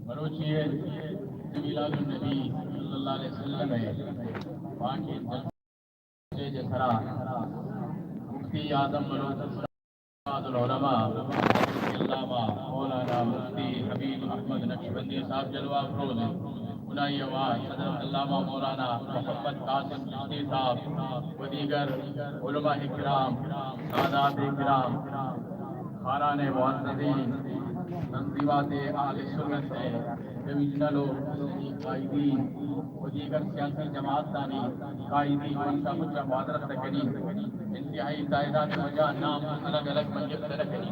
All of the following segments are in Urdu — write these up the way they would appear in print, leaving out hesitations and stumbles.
مروچی میلاد النبی صلی اللہ علیہ وسلم ہے باقی جلسے جسرا مفتی اعظم مروت العلماء علامہ مولانا مفتی حبیب احمد نقشبندی صاحب جلوہ افروز منائی آواز حضرت علامہ مولانا محمد قاسم چشتی صاحب و دیگر علماء کرام سادات کرام خاران معززین تنظیمات اہل سنت ہے ڈویژنل و قائدین و دیگر سیاسی جماعت دانی قائدین منشا مچا معذرت رکھنی انتہائی تعداد وجہ نام الگ الگ منجب رکھنی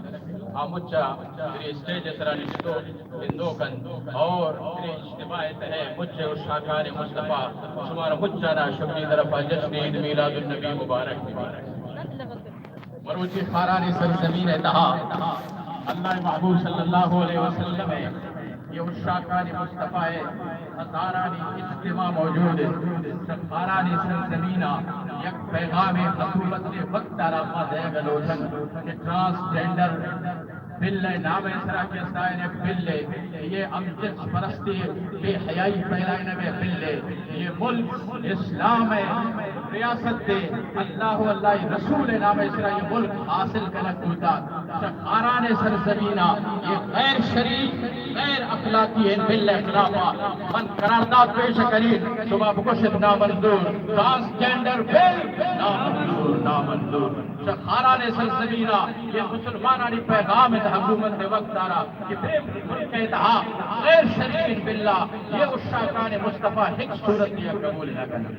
مچا میرے اسٹیج سرا نشتو ہندوکن اور میرے اجتماع ہے مجھے اور شاکار مصطفیٰ شمار مچانا شبنی طرف جشن عید میلاد النبی مبارک مروچی خاران سرزمین تہا اللہ محبوب صلی اللہ علیہ وسلم ہے یہ اشاکان مصطفیٰ ہے ہزارانی اجتماع موجود ہے خاران سرزمینہ یک پیغام خطوبت نے وقت آرامہ دے گلوچن کہ ٹرانسجینڈر بل ہے نام اسرا کے سائن ایک بل ہے یہ امجد پرستی بے حیائی پھیلانے میں بل ہے یہ ملک اسلام ہے ریاست دے اللہ اللہ رسول نام اسرا یہ ملک حاصل کرک ہوتا خاران سرزمینہ یہ غیر شریف غیر اخلاقی ہے بل اخلافہ من قرارداد پیش کریں صبح بکشت نامنظور ٹرانسجینڈر بل نامنظور نامنظور خاران سرزمینہ یہ مسلمانانی پیغام ہے حکومت نے وقت دارا کہ ملک اتحا غیر شریف باللہ یہ اشاکان مصطفیٰ ایک صورت یہ قبول نہ کرنا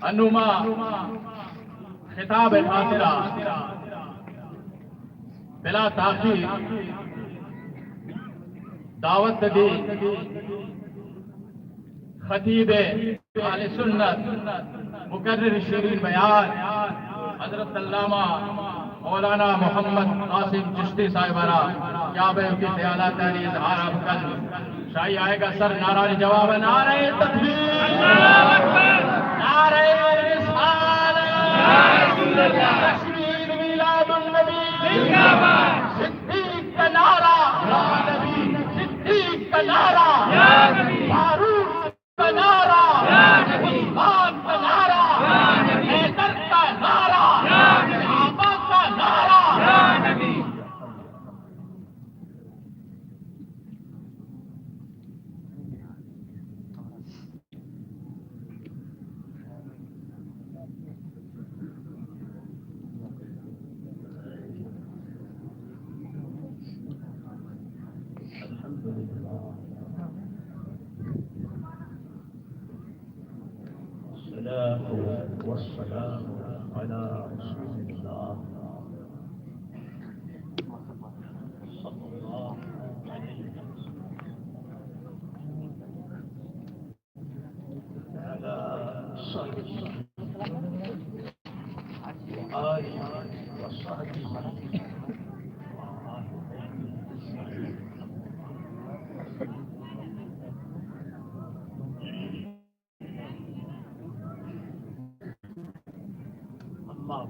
انما خطاب خاطرہ بلا تاخیر دعوت دی خطیب اہل سنت مقرر شیرین بیان حضرت علامہ مولانا محمد قاسم چشتی صاحبہ کیا بے کی خیالات علی اظہار اب کل شاہی آئے گا سر نعرہ جواب نعرہ تکبیر نعرہ رسالت تشمید میلاد النبی صدیق کا نعرہ صدیق کا نعرہ فاروق کا نعرہ عثمان کا نعرہ حیدر کا نعرہ صحابہ کا نعرہ والسلام على رسول الله صلى الله عليه وسلم على صحبه وآله وصحبه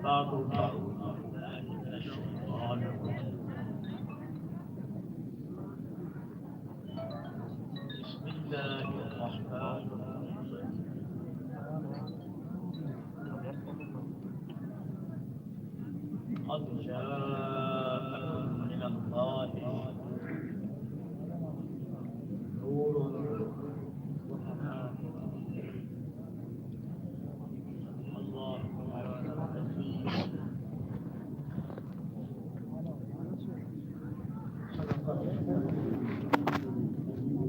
بعد